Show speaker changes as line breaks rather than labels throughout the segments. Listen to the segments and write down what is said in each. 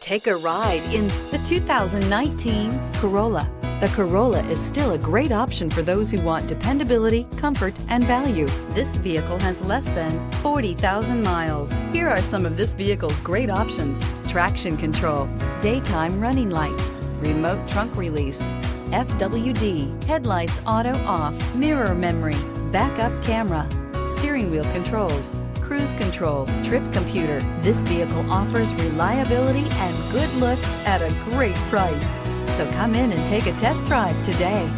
Take a ride in the 2019 Corolla. The Corolla is still a great option for those who want dependability, comfort, and value. This vehicle has less than 40,000 miles. Here are some of this vehicle's great options: traction control, daytime running lights, remote trunk release, FWD, headlights auto off, mirror memory, backup camera, steering wheel controls, cruise control, trip computer. This vehicle offers reliability and good looks at a great price. So come in and take a test drive today.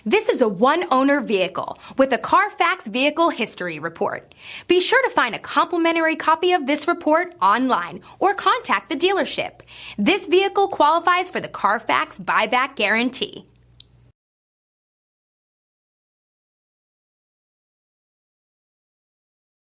This is a one-owner vehicle with a Carfax Vehicle History Report. Be sure to find a complimentary copy of this report online or contact the dealership. This vehicle qualifies for the Carfax Buyback Guarantee.